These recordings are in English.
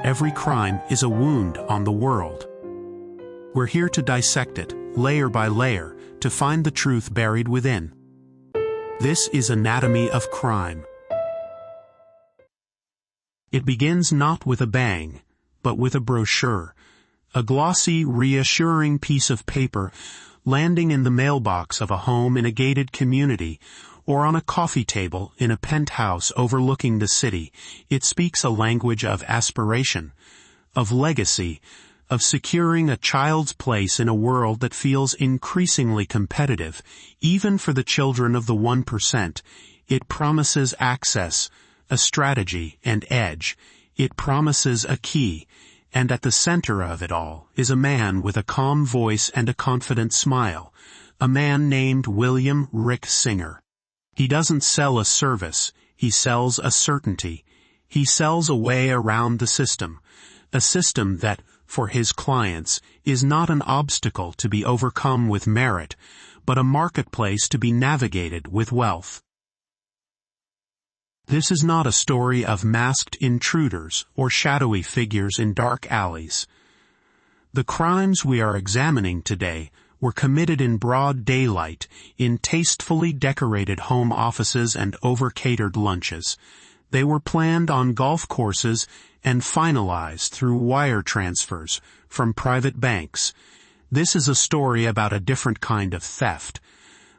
every crime is a wound on the world. We're here to dissect it, layer by layer, to find the truth buried within. This is Anatomy of Crime. It begins not with a bang, but with a brochure, a glossy, reassuring piece of paper landing in the mailbox of a home in a gated community or on a coffee table in a penthouse overlooking the city. It speaks a language of aspiration, of legacy, of securing a child's place in a world that feels increasingly competitive, even for the children of the 1%. It promises access, a strategy, and edge. It promises a key, and at the center of it all is a man with a calm voice and a confident smile, a man named William Rick Singer. He doesn't sell a service, he sells a certainty. He sells a way around the system, a system that, for his clients, is not an obstacle to be overcome with merit, but a marketplace to be navigated with wealth. This is not a story of masked intruders or shadowy figures in dark alleys. The crimes we are examining today were committed in broad daylight, in tastefully decorated home offices and over-catered lunches. They were planned on golf courses and finalized through wire transfers from private banks. This is a story about a different kind of theft.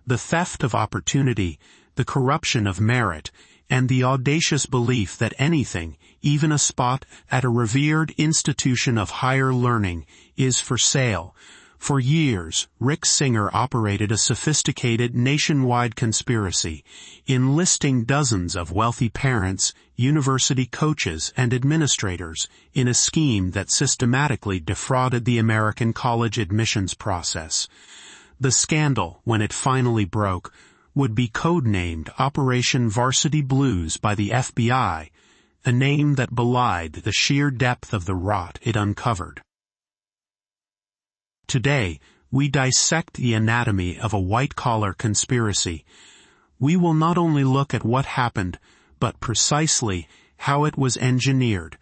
The theft of opportunity, the corruption of merit, and the audacious belief that anything, even a spot at a revered institution of higher learning, is for sale. For years, Rick Singer operated a sophisticated nationwide conspiracy, enlisting dozens of wealthy parents, university coaches, and administrators in a scheme that systematically defrauded the American college admissions process. The scandal, when it finally broke, would be codenamed Operation Varsity Blues by the FBI, a name that belied the sheer depth of the rot it uncovered. Today, we dissect the anatomy of a white-collar conspiracy. We will not only look at what happened, but precisely how it was engineered.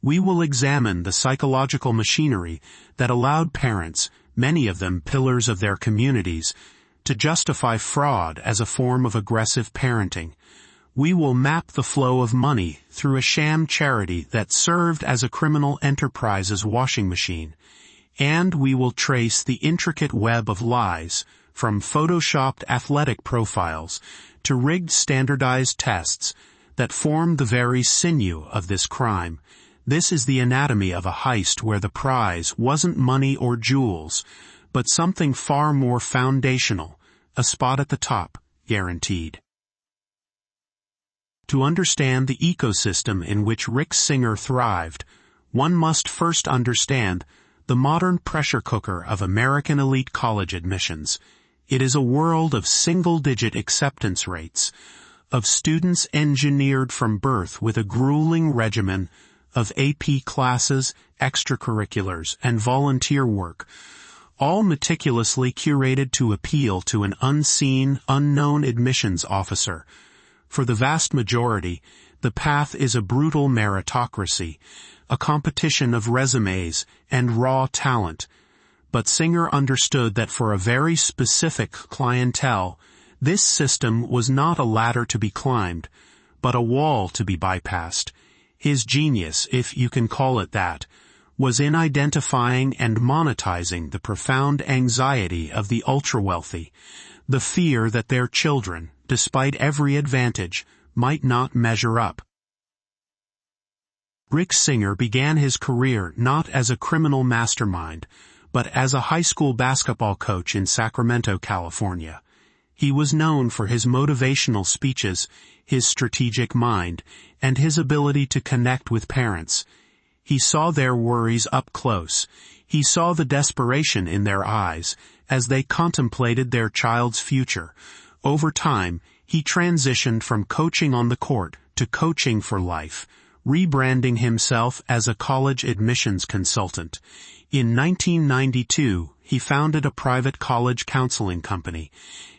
We will examine the psychological machinery that allowed parents, many of them pillars of their communities, to justify fraud as a form of aggressive parenting. We will map the flow of money through a sham charity that served as a criminal enterprise's washing machine. And we will trace the intricate web of lies, from photoshopped athletic profiles to rigged standardized tests, that form the very sinew of this crime. This is the anatomy of a heist where the prize wasn't money or jewels, but something far more foundational, a spot at the top, guaranteed. To understand the ecosystem in which Rick Singer thrived, one must first understand the modern pressure cooker of American elite college admissions. It is a world of single-digit acceptance rates, of students engineered from birth with a grueling regimen of AP classes, extracurriculars, and volunteer work, all meticulously curated to appeal to an unseen, unknown admissions officer. For the vast majority, the path is a brutal meritocracy, a competition of resumes and raw talent. But Singer understood that for a very specific clientele, this system was not a ladder to be climbed, but a wall to be bypassed. His genius, if you can call it that, was in identifying and monetizing the profound anxiety of the ultra-wealthy, the fear that their children, despite every advantage, might not measure up. Rick Singer began his career not as a criminal mastermind, but as a high school basketball coach in Sacramento, California. He was known for his motivational speeches, his strategic mind, and his ability to connect with parents. He saw their worries up close. He saw the desperation in their eyes as they contemplated their child's future. Over time, he transitioned from coaching on the court to coaching for life, rebranding himself as a college admissions consultant. In 1992, he founded a private college counseling company,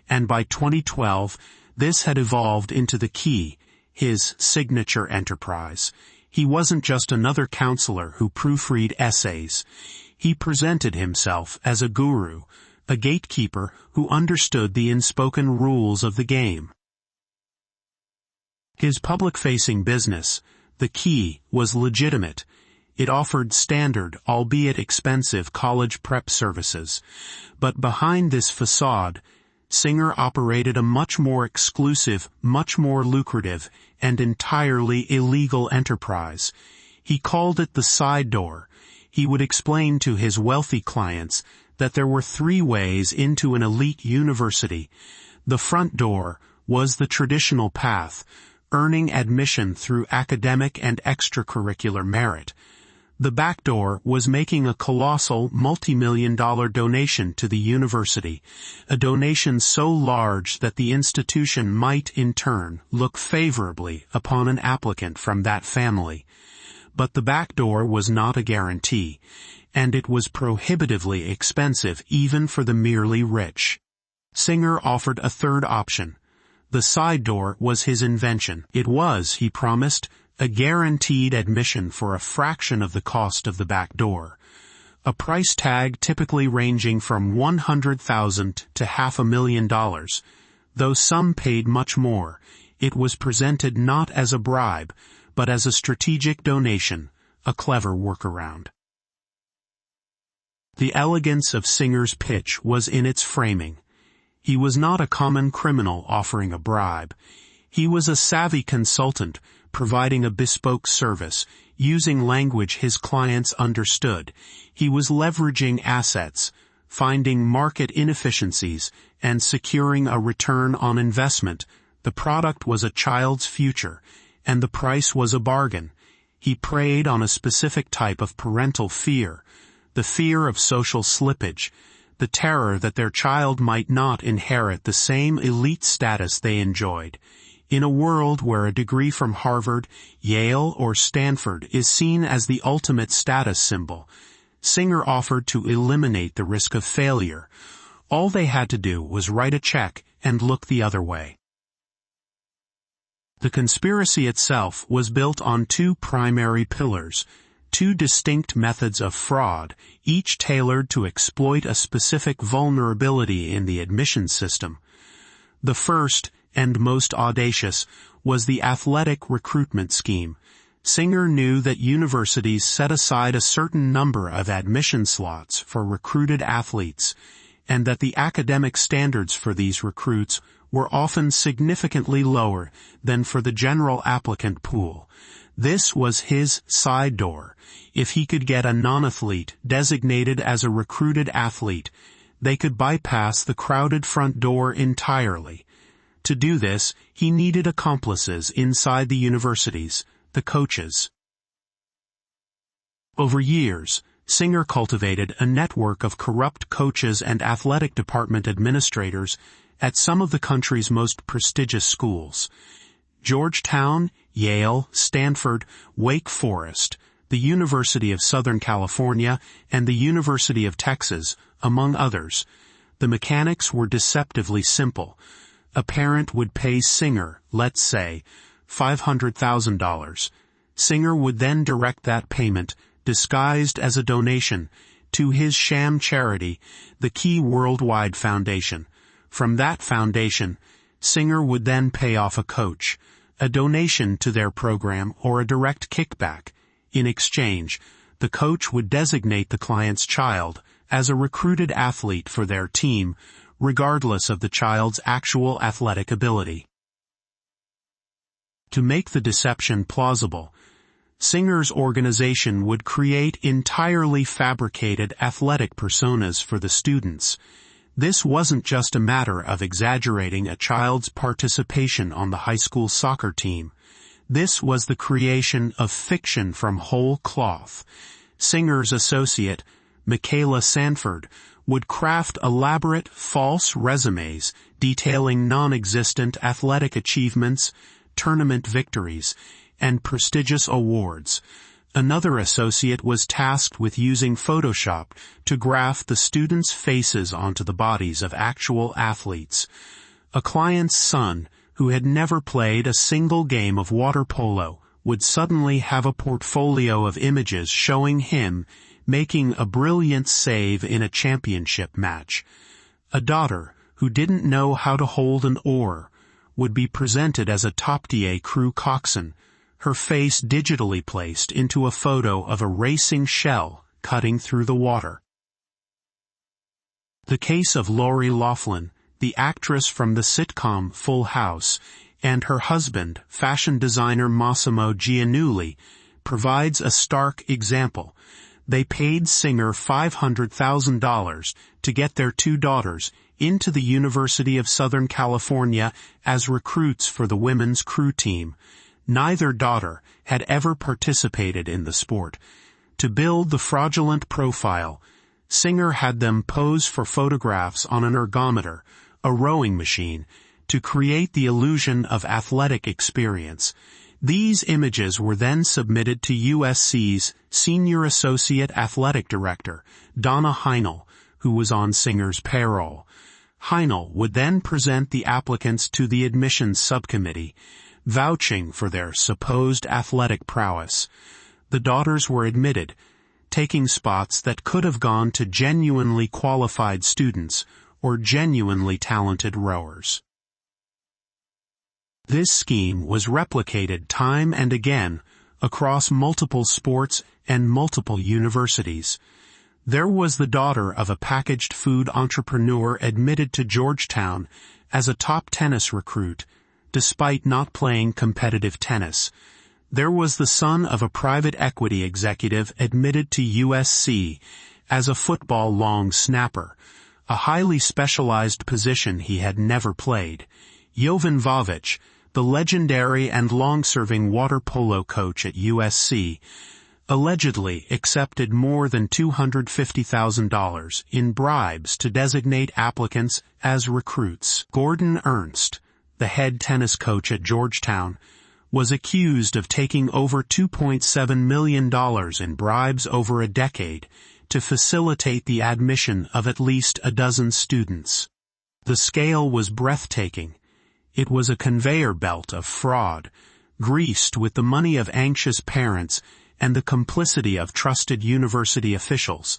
and by 2012, this had evolved into the key, his signature enterprise. He wasn't just another counselor who proofread essays. He presented himself as a guru, a gatekeeper who understood the unspoken rules of the game. His public-facing business, The Key, was legitimate. It offered standard, albeit expensive, college prep services. But behind this facade, Singer operated a much more exclusive, much more lucrative, and entirely illegal enterprise. He called it the side door. He would explain to his wealthy clients that there were 3 ways into an elite university. The front door was the traditional path, earning admission through academic and extracurricular merit. The back door was making a colossal multi-million-dollar donation to the university, a donation so large that the institution might, in turn, look favorably upon an applicant from that family. But the back door was not a guarantee, and it was prohibitively expensive even for the merely rich. Singer offered a third option. The side door was his invention. It was, he promised, a guaranteed admission for a fraction of the cost of the back door. A price tag typically ranging from $100,000 to $500,000. Though some paid much more, it was presented not as a bribe, but as a strategic donation, a clever workaround. The elegance of Singer's pitch was in its framing. He was not a common criminal offering a bribe. He was a savvy consultant, providing a bespoke service, using language his clients understood. He was leveraging assets, finding market inefficiencies, and securing a return on investment. The product was a child's future, and the price was a bargain. He preyed on a specific type of parental fear, the fear of social slippage, the terror that their child might not inherit the same elite status they enjoyed. In a world where a degree from Harvard, Yale, or Stanford is seen as the ultimate status symbol, Singer offered to eliminate the risk of failure. All they had to do was write a check and look the other way. The conspiracy itself was built on 2 primary pillars, 2 distinct methods of fraud, each tailored to exploit a specific vulnerability in the admissions system. The first, and most audacious, was the athletic recruitment scheme. Singer knew that universities set aside a certain number of admission slots for recruited athletes, and that the academic standards for these recruits were often significantly lower than for the general applicant pool. This was his side door. If he could get a non-athlete designated as a recruited athlete, they could bypass the crowded front door entirely. To do this, he needed accomplices inside the universities, the coaches. Over years, Singer cultivated a network of corrupt coaches and athletic department administrators at some of the country's most prestigious schools. Georgetown, Yale, Stanford, Wake Forest, the University of Southern California, and the University of Texas, among others. The mechanics were deceptively simple. A parent would pay Singer, let's say, $500,000. Singer would then direct that payment, disguised as a donation, to his sham charity, the Key Worldwide Foundation. From that foundation, Singer would then pay off a coach, a donation to their program or a direct kickback. In exchange, the coach would designate the client's child as a recruited athlete for their team, regardless of the child's actual athletic ability. To make the deception plausible, Singer's organization would create entirely fabricated athletic personas for the students. This wasn't just a matter of exaggerating a child's participation on the high school soccer team. This was the creation of fiction from whole cloth. Singer's associate, Michaela Sanford, would craft elaborate, false resumes detailing non-existent athletic achievements, tournament victories, and prestigious awards. Another associate was tasked with using Photoshop to graft the students' faces onto the bodies of actual athletes. A client's son, who had never played a single game of water polo, would suddenly have a portfolio of images showing him making a brilliant save in a championship match. A daughter who didn't know how to hold an oar would be presented as a top-tier crew coxswain, her face digitally placed into a photo of a racing shell cutting through the water. The case of Lori Loughlin, the actress from the sitcom Full House, and her husband, fashion designer Massimo Giannulli, provides a stark example. They paid Singer $500,000 to get their two daughters into the University of Southern California as recruits for the women's crew team. Neither daughter had ever participated in the sport. To build the fraudulent profile, Singer had them pose for photographs on an ergometer, a rowing machine, to create the illusion of athletic experience. These images were then submitted to USC's Senior Associate Athletic Director, Donna Heinel, who was on Singer's payroll. Heinel would then present the applicants to the admissions subcommittee, vouching for their supposed athletic prowess. The daughters were admitted, taking spots that could have gone to genuinely qualified students or genuinely talented rowers. This scheme was replicated time and again across multiple sports and multiple universities. There was the daughter of a packaged food entrepreneur admitted to Georgetown as a top tennis recruit, despite not playing competitive tennis. There was the son of a private equity executive admitted to USC as a football long snapper, a highly specialized position he had never played. Jovan Vavic, the legendary and long-serving water polo coach at USC, allegedly accepted more than $250,000 in bribes to designate applicants as recruits. Gordon Ernst, the head tennis coach at Georgetown, was accused of taking over $2.7 million in bribes over a decade to facilitate the admission of at least a dozen students. The scale was breathtaking. It was a conveyor belt of fraud, greased with the money of anxious parents and the complicity of trusted university officials.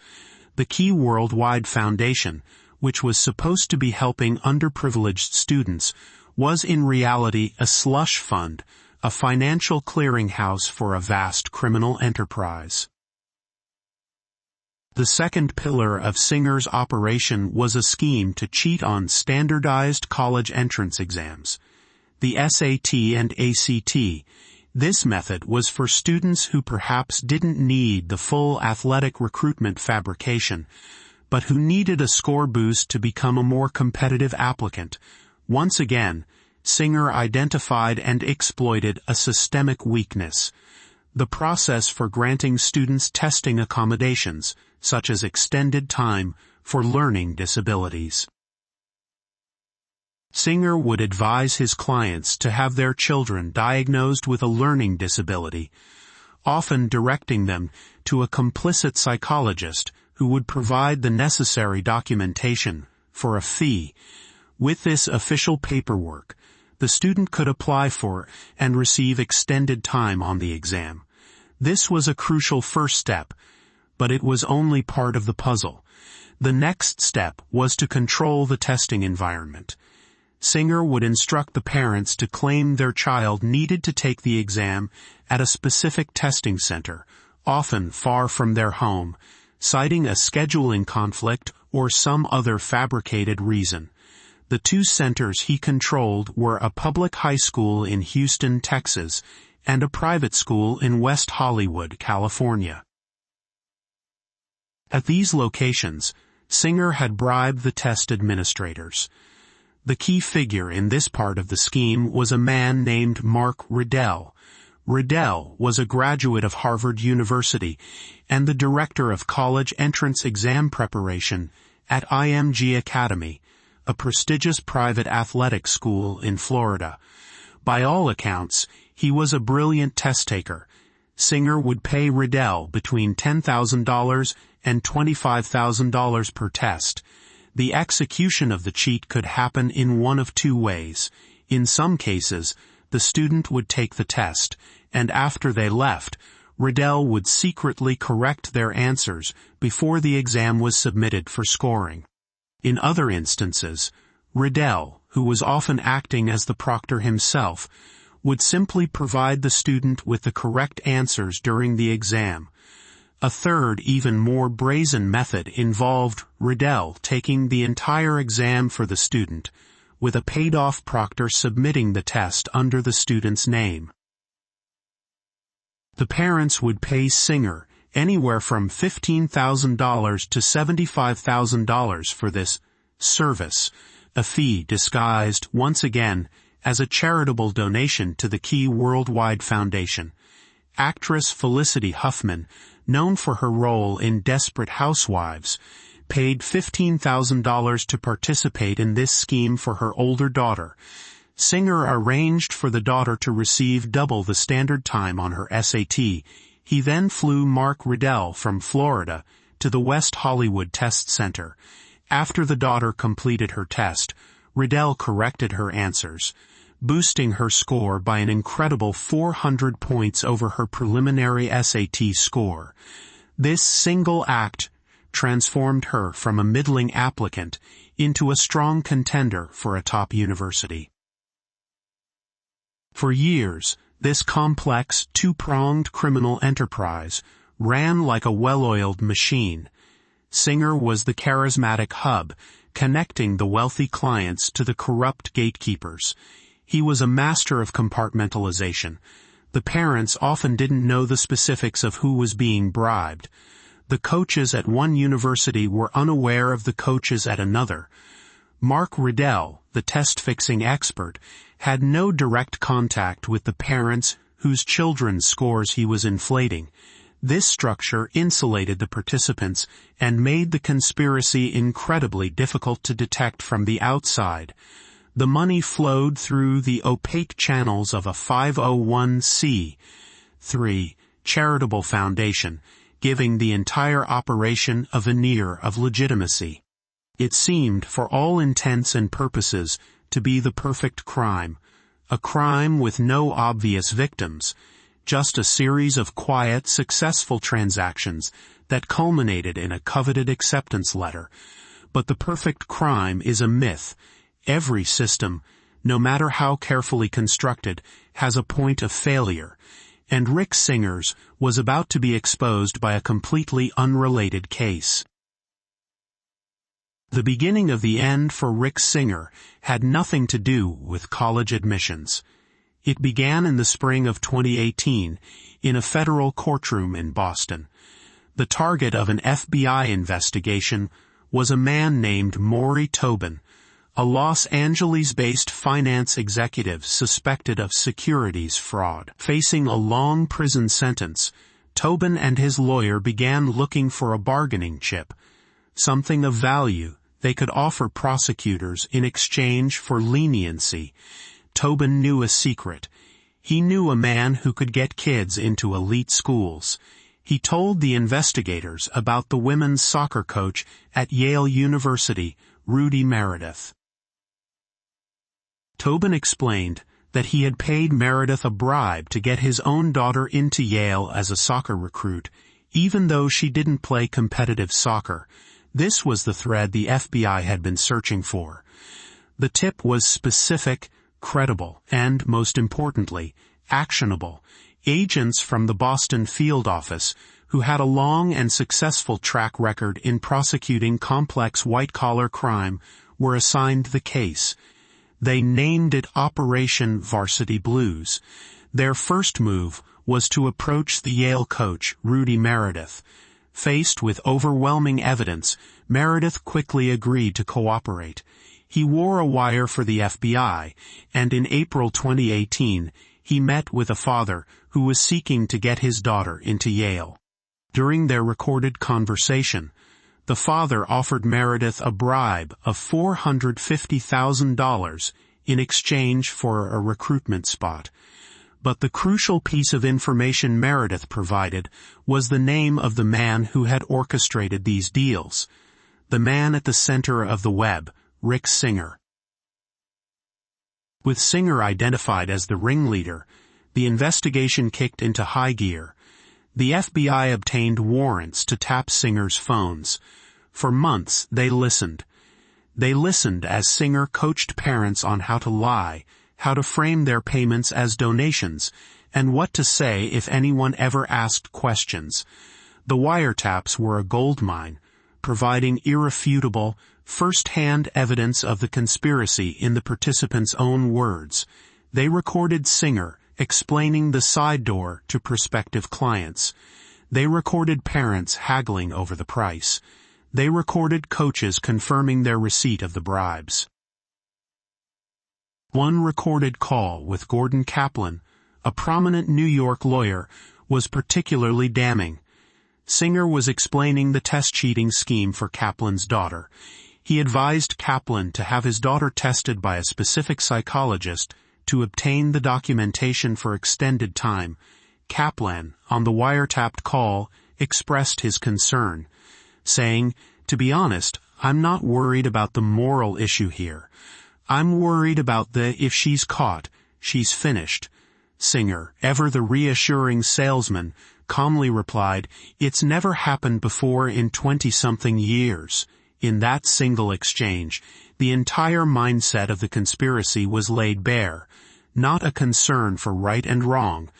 The Key Worldwide Foundation, which was supposed to be helping underprivileged students, was in reality a slush fund, a financial clearinghouse for a vast criminal enterprise. The second pillar of Singer's operation was a scheme to cheat on standardized college entrance exams, the SAT and ACT. This method was for students who perhaps didn't need the full athletic recruitment fabrication, but who needed a score boost to become a more competitive applicant. Once again, Singer identified and exploited a systemic weakness: the process for granting students testing accommodations, such as extended time for learning disabilities. Singer would advise his clients to have their children diagnosed with a learning disability, often directing them to a complicit psychologist who would provide the necessary documentation for a fee. With this official paperwork, the student could apply for and receive extended time on the exam. This was a crucial first step, but it was only part of the puzzle. The next step was to control the testing environment. Singer would instruct the parents to claim their child needed to take the exam at a specific testing center, often far from their home, citing a scheduling conflict or some other fabricated reason. The two centers he controlled were a public high school in Houston, Texas, and a private school in West Hollywood, California. At these locations, Singer had bribed the test administrators. The key figure in this part of the scheme was a man named Mark Riddell. Riddell was a graduate of Harvard University and the director of college entrance exam preparation at IMG Academy, a prestigious private athletic school in Florida. By all accounts, he was a brilliant test taker. Singer would pay Riddell between $10,000 and $25,000 per test. The execution of the cheat could happen in one of two ways. In some cases, the student would take the test, and after they left, Riddell would secretly correct their answers before the exam was submitted for scoring. In other instances, Riddell, who was often acting as the proctor himself, would simply provide the student with the correct answers during the exam. A third, even more brazen method involved Riddell taking the entire exam for the student, with a paid-off proctor submitting the test under the student's name. The parents would pay Singer anywhere from $15,000 to $75,000 for this service, a fee disguised, once again, as a charitable donation to the Key Worldwide Foundation. Actress Felicity Huffman, known for her role in Desperate Housewives, paid $15,000 to participate in this scheme for her older daughter. Singer arranged for the daughter to receive double the standard time on her SAT. He then flew Mark Riddell from Florida to the West Hollywood Test Center. After the daughter completed her test, Riddell corrected her answers, boosting her score by an incredible 400 points over her preliminary SAT score. This single act transformed her from a middling applicant into a strong contender for a top university. For years, this complex, two-pronged criminal enterprise ran like a well-oiled machine. Singer was the charismatic hub, connecting the wealthy clients to the corrupt gatekeepers. He was a master of compartmentalization. The parents often didn't know the specifics of who was being bribed. The coaches at one university were unaware of the coaches at another. Mark Riddell, the test-fixing expert, had no direct contact with the parents whose children's scores he was inflating. This structure insulated the participants and made the conspiracy incredibly difficult to detect from the outside. The money flowed through the opaque channels of a 501c3 charitable foundation, giving the entire operation a veneer of legitimacy. It seemed, for all intents and purposes, to be the perfect crime, a crime with no obvious victims, just a series of quiet, successful transactions that culminated in a coveted acceptance letter. But the perfect crime is a myth. Every system, no matter how carefully constructed, has a point of failure, and Rick Singer's was about to be exposed by a completely unrelated case. The beginning of the end for Rick Singer had nothing to do with college admissions. It began in the spring of 2018 in a federal courtroom in Boston. The target of an FBI investigation was a man named Maury Tobin, a Los Angeles-based finance executive suspected of securities fraud. Facing a long prison sentence, Tobin and his lawyer began looking for a bargaining chip, something of value they could offer prosecutors in exchange for leniency. Tobin knew a secret. He knew a man who could get kids into elite schools. He told the investigators about the women's soccer coach at Yale University, Rudy Meredith. Tobin explained that he had paid Meredith a bribe to get his own daughter into Yale as a soccer recruit, even though she didn't play competitive soccer. This was the thread the FBI had been searching for. The tip was specific, credible, and, most importantly, actionable. Agents from the Boston field office, who had a long and successful track record in prosecuting complex white-collar crime, were assigned the case. They named it Operation Varsity Blues. Their first move was to approach the Yale coach, Rudy Meredith. Faced with overwhelming evidence, Meredith quickly agreed to cooperate. He wore a wire for the FBI, and in April 2018, he met with a father who was seeking to get his daughter into Yale. During their recorded conversation, the father offered Meredith a bribe of $450,000 in exchange for a recruitment spot. But the crucial piece of information Meredith provided was the name of the man who had orchestrated these deals, the man at the center of the web, Rick Singer. With Singer identified as the ringleader, The investigation kicked into high gear. The FBI obtained warrants to tap Singer's phones. For months, they listened. They listened as Singer coached parents on how to lie, how to frame their payments as donations, and what to say if anyone ever asked questions. The wiretaps were a goldmine, providing irrefutable, first-hand evidence of the conspiracy in the participants' own words. They recorded Singer explaining the side door to prospective clients. They recorded parents haggling over the price. They recorded coaches confirming their receipt of the bribes. One recorded call with Gordon Kaplan, a prominent New York lawyer, was particularly damning. Singer was explaining the test cheating scheme for Kaplan's daughter. He advised Kaplan to have his daughter tested by a specific psychologist to obtain the documentation for extended time. Kaplan, on the wiretapped call, expressed his concern, saying, "To be honest, I'm not worried about the moral issue here. I'm worried about if she's caught, she's finished." Singer, ever the reassuring salesman, calmly replied, "It's never happened before in 20-something years." In that single exchange, the entire mindset of the conspiracy was laid bare, not a concern for right and wrong,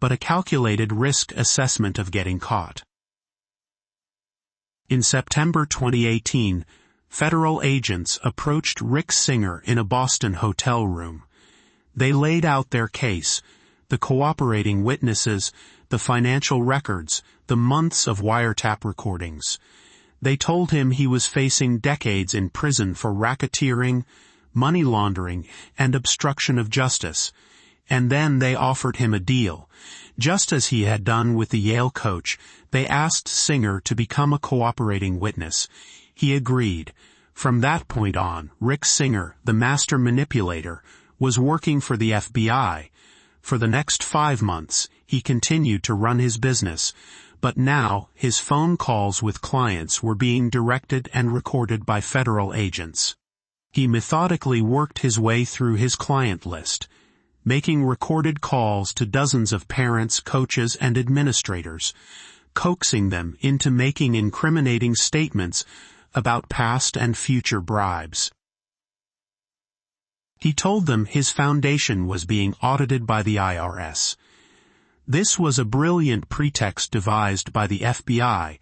but a calculated risk assessment of getting caught. In September 2018, federal agents approached Rick Singer in a Boston hotel room. They laid out their case, the cooperating witnesses, the financial records, the months of wiretap recordings. They told him he was facing decades in prison for racketeering, money laundering, and obstruction of justice. And then they offered him a deal. Just as he had done with the Yale coach, they asked Singer to become a cooperating witness. He agreed. From that point on, Rick Singer, the master manipulator, was working for the FBI. For the next 5 months, he continued to run his business, but now his phone calls with clients were being directed and recorded by federal agents. He methodically worked his way through his client list, making recorded calls to dozens of parents, coaches, and administrators, coaxing them into making incriminating statements about past and future bribes. He told them his foundation was being audited by the IRS. This was a brilliant pretext devised by the FBI,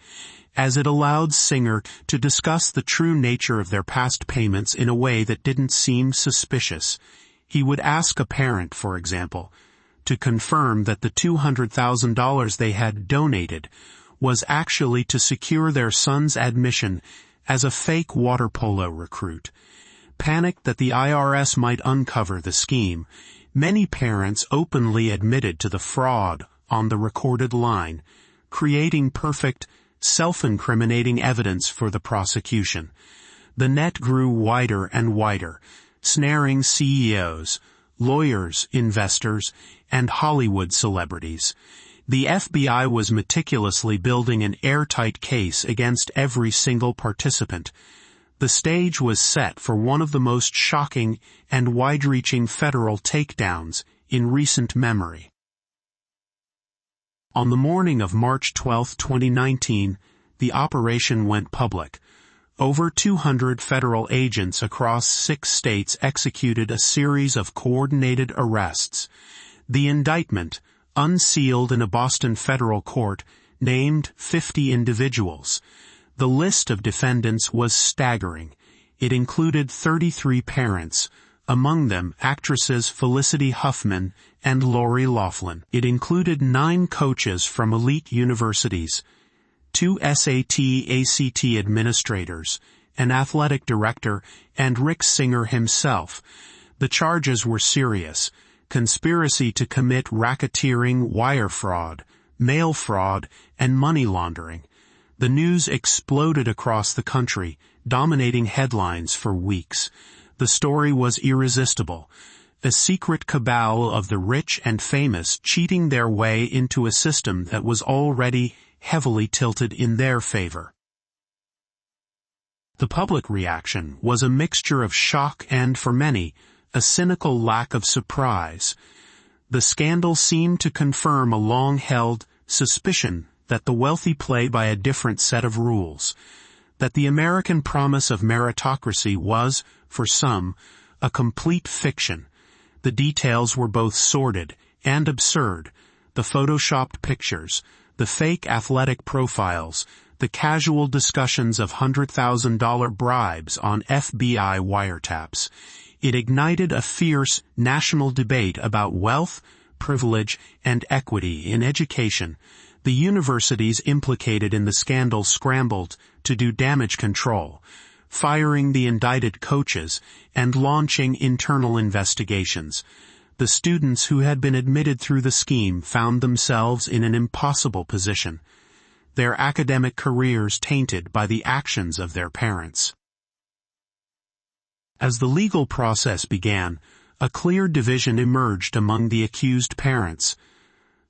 as it allowed Singer to discuss the true nature of their past payments in a way that didn't seem suspicious. He would ask a parent, for example, to confirm that the $200,000 they had donated was actually to secure their son's admission as a fake water polo recruit. Panicked that the IRS might uncover the scheme, many parents openly admitted to the fraud on the recorded line, creating perfect, self-incriminating evidence for the prosecution. The net grew wider and wider, snaring CEOs, lawyers, investors, and Hollywood celebrities. The FBI was meticulously building an airtight case against every single participant. The stage was set for one of the most shocking and wide-reaching federal takedowns in recent memory. On the morning of March 12, 2019, the operation went public. Over 200 federal agents across 6 states executed a series of coordinated arrests. The indictment, unsealed in a Boston federal court, named 50 individuals. The list of defendants was staggering. It included 33 parents, among them actresses Felicity Huffman and Lori Loughlin. It included 9 coaches from elite universities, 2 SAT/ACT administrators, an athletic director, and Rick Singer himself. The charges were serious: conspiracy to commit racketeering, wire fraud, mail fraud, and money laundering. The news exploded across the country, dominating headlines for weeks. The story was irresistible: a secret cabal of the rich and famous cheating their way into a system that was already heavily tilted in their favor. The public reaction was a mixture of shock and, for many, a cynical lack of surprise. The scandal seemed to confirm a long-held suspicion that the wealthy play by a different set of rules, that the American promise of meritocracy was, for some, a complete fiction. The details were both sordid and absurd: the photoshopped pictures, the fake athletic profiles, the casual discussions of $100,000 bribes on FBI wiretaps. It ignited a fierce national debate about wealth, privilege, and equity in education. The universities implicated in the scandal scrambled to do damage control, firing the indicted coaches and launching internal investigations. The students who had been admitted through the scheme found themselves in an impossible position, their academic careers tainted by the actions of their parents. As the legal process began, a clear division emerged among the accused parents.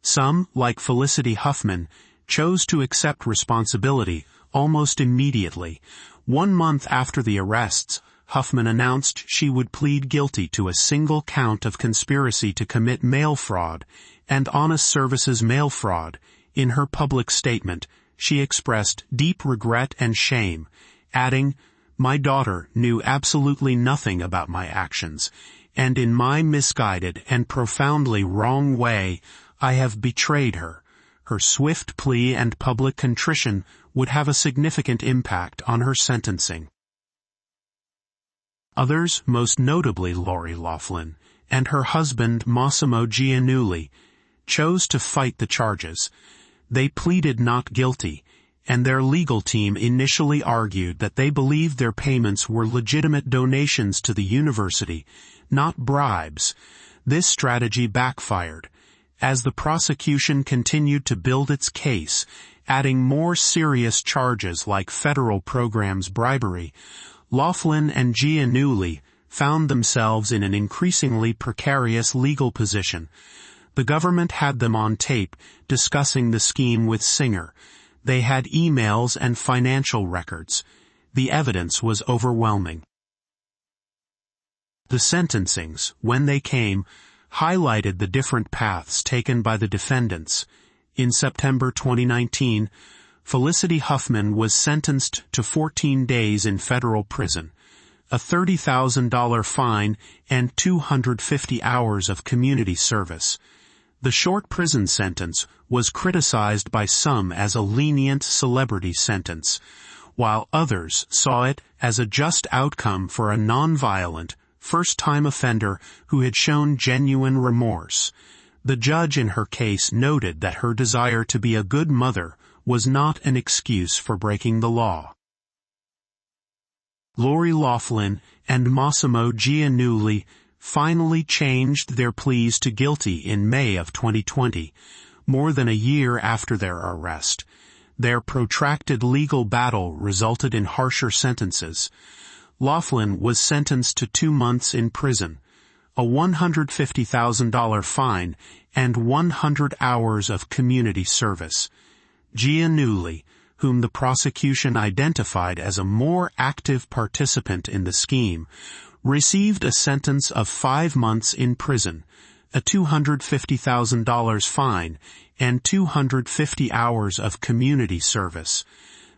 Some, like Felicity Huffman, chose to accept responsibility almost immediately. 1 month after the arrests, Huffman announced she would plead guilty to a single count of conspiracy to commit mail fraud and honest services mail fraud. In her public statement, she expressed deep regret and shame, adding, "My daughter knew absolutely nothing about my actions, and in my misguided and profoundly wrong way, I have betrayed her." Her swift plea and public contrition would have a significant impact on her sentencing. Others, most notably Lori Loughlin and her husband Massimo Giannulli, chose to fight the charges. They pleaded not guilty, and their legal team initially argued that they believed their payments were legitimate donations to the university, not bribes. This strategy backfired. As the prosecution continued to build its case, adding more serious charges like federal programs bribery, Loughlin and Giannulli found themselves in an increasingly precarious legal position. The government had them on tape discussing the scheme with Singer. They had emails and financial records. The evidence was overwhelming. The sentencings, when they came, highlighted the different paths taken by the defendants. In September 2019, Felicity Huffman was sentenced to 14 days in federal prison, a $30,000 fine, and 250 hours of community service. The short prison sentence was criticized by some as a lenient celebrity sentence, while others saw it as a just outcome for a nonviolent, first-time offender who had shown genuine remorse. The judge in her case noted that her desire to be a good mother was not an excuse for breaking the law. Lori Loughlin and Massimo Giannulli finally changed their pleas to guilty in May of 2020, more than a year after their arrest. Their protracted legal battle resulted in harsher sentences. Loughlin was sentenced to 2 months in prison, a $150,000 fine, and 100 hours of community service. Giannulli, whom the prosecution identified as a more active participant in the scheme, received a sentence of 5 months in prison, a $250,000 fine, and 250 hours of community service.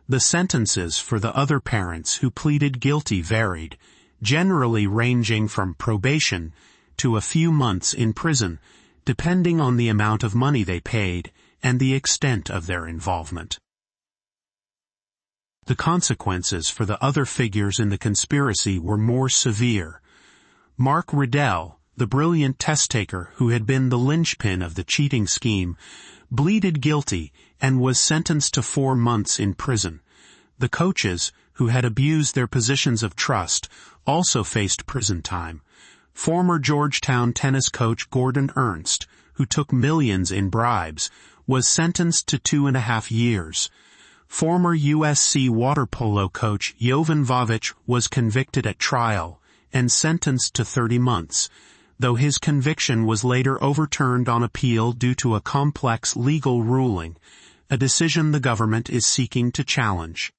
The sentences for the other parents who pleaded guilty varied, generally ranging from probation to a few months in prison, depending on the amount of money they paid and the extent of their involvement. The consequences for the other figures in the conspiracy were more severe. Mark Riddell, the brilliant test-taker who had been the linchpin of the cheating scheme, pleaded guilty and was sentenced to 4 months in prison. The coaches, who had abused their positions of trust, also faced prison time. Former Georgetown tennis coach Gordon Ernst, who took millions in bribes, was sentenced to 2.5 years. Former USC water polo coach Jovan Vavic was convicted at trial and sentenced to 30 months, though his conviction was later overturned on appeal due to a complex legal ruling, a decision the government is seeking to challenge.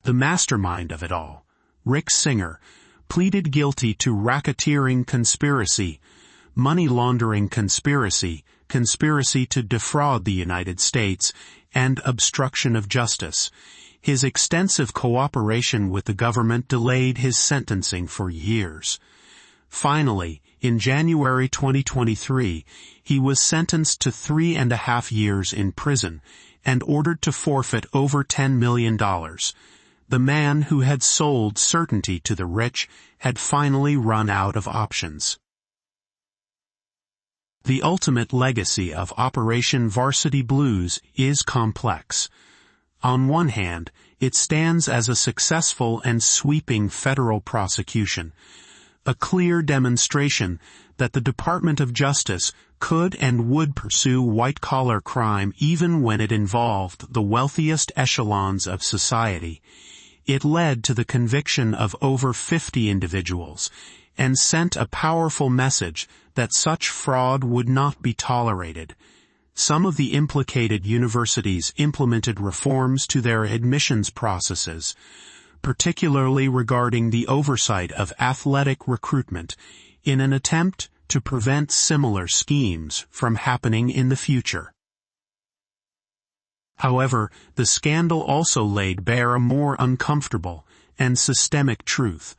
The mastermind of it all, Rick Singer, pleaded guilty to racketeering conspiracy, money laundering conspiracy, conspiracy to defraud the United States, and obstruction of justice. His extensive cooperation with the government delayed his sentencing for years. Finally, in January 2023, he was sentenced to 3.5 years in prison and ordered to forfeit over $10 million. The man who had sold certainty to the rich had finally run out of options. The ultimate legacy of Operation Varsity Blues is complex. On one hand, it stands as a successful and sweeping federal prosecution, a clear demonstration that the Department of Justice could and would pursue white-collar crime even when it involved the wealthiest echelons of society. It led to the conviction of over 50 individuals and sent a powerful message that such fraud would not be tolerated. Some of the implicated universities implemented reforms to their admissions processes, particularly regarding the oversight of athletic recruitment, in an attempt to prevent similar schemes from happening in the future. However, the scandal also laid bare a more uncomfortable and systemic truth.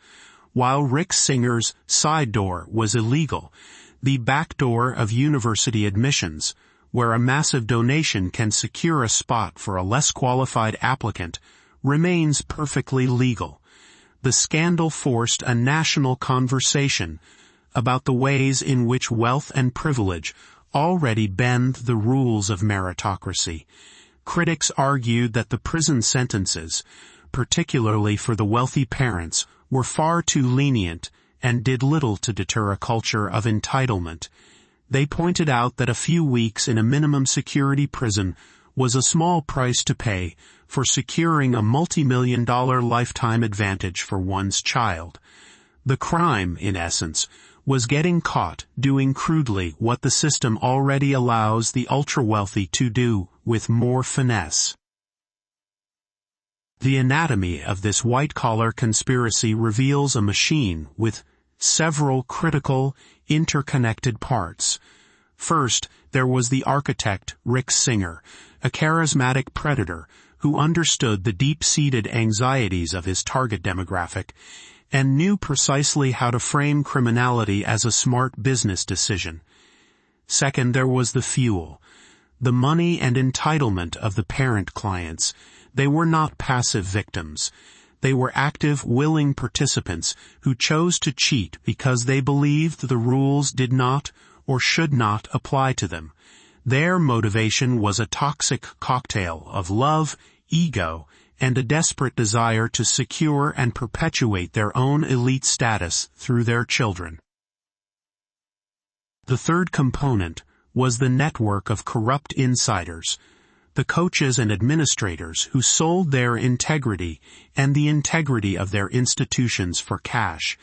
While Rick Singer's side door was illegal, the back door of university admissions, where a massive donation can secure a spot for a less qualified applicant, remains perfectly legal. The scandal forced a national conversation about the ways in which wealth and privilege already bend the rules of meritocracy. Critics argued that the prison sentences, particularly for the wealthy parents, were far too lenient and did little to deter a culture of entitlement. They pointed out that a few weeks in a minimum security prison was a small price to pay for securing a multi-million-dollar lifetime advantage for one's child. The crime, in essence, was getting caught doing crudely what the system already allows the ultra-wealthy to do with more finesse. The anatomy of this white-collar conspiracy reveals a machine with several critical, interconnected parts. First, there was the architect, Rick Singer, a charismatic predator who understood the deep-seated anxieties of his target demographic and knew precisely how to frame criminality as a smart business decision. Second, there was the fuel, the money and entitlement of the parent clients. They were not passive victims. They were active, willing participants who chose to cheat because they believed the rules did not or should not apply to them. Their motivation was a toxic cocktail of love, ego, and a desperate desire to secure and perpetuate their own elite status through their children. The third component was the network of corrupt insiders, the coaches and administrators who sold their integrity and the integrity of their institutions for cash.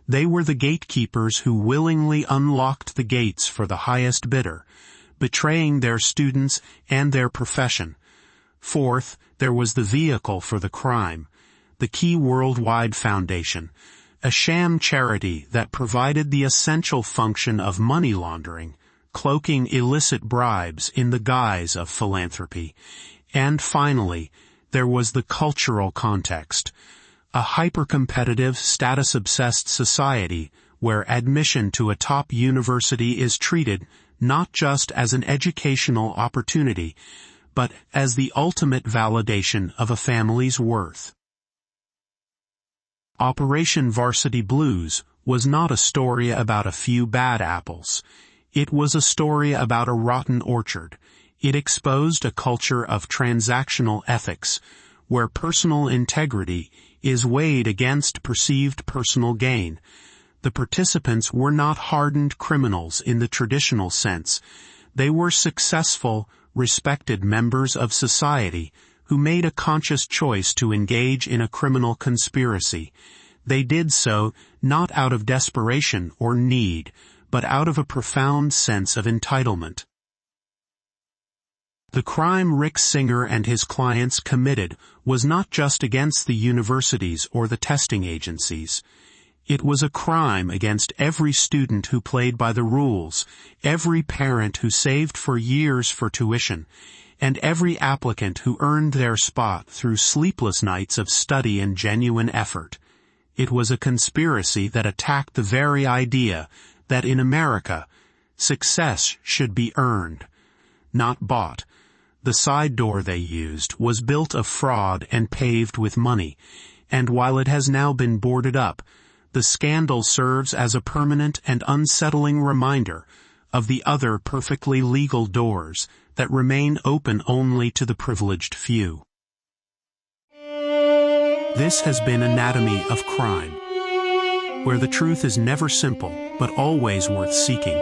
They were the gatekeepers who willingly unlocked the gates for the highest bidder, betraying their students and their profession. Fourth, there was the vehicle for the crime, the Key Worldwide Foundation, a sham charity that provided the essential function of money laundering, cloaking illicit bribes in the guise of philanthropy. And finally, there was the cultural context, a hyper-competitive, status-obsessed society where admission to a top university is treated not just as an educational opportunity, but as the ultimate validation of a family's worth. Operation Varsity Blues was not a story about a few bad apples. It was a story about a rotten orchard. It exposed a culture of transactional ethics, where personal integrity is weighed against perceived personal gain. The participants were not hardened criminals in the traditional sense. They were successful, respected members of society who made a conscious choice to engage in a criminal conspiracy. They did so not out of desperation or need, but out of a profound sense of entitlement. The crime Rick Singer and his clients committed was not just against the universities or the testing agencies. It was a crime against every student who played by the rules, every parent who saved for years for tuition, and every applicant who earned their spot through sleepless nights of study and genuine effort. It was a conspiracy that attacked the very idea that in America, success should be earned, not bought. The side door they used was built of fraud and paved with money, and while it has now been boarded up, the scandal serves as a permanent and unsettling reminder of the other perfectly legal doors that remain open only to the privileged few. This has been Anatomy of Crime, where the truth is never simple, but always worth seeking.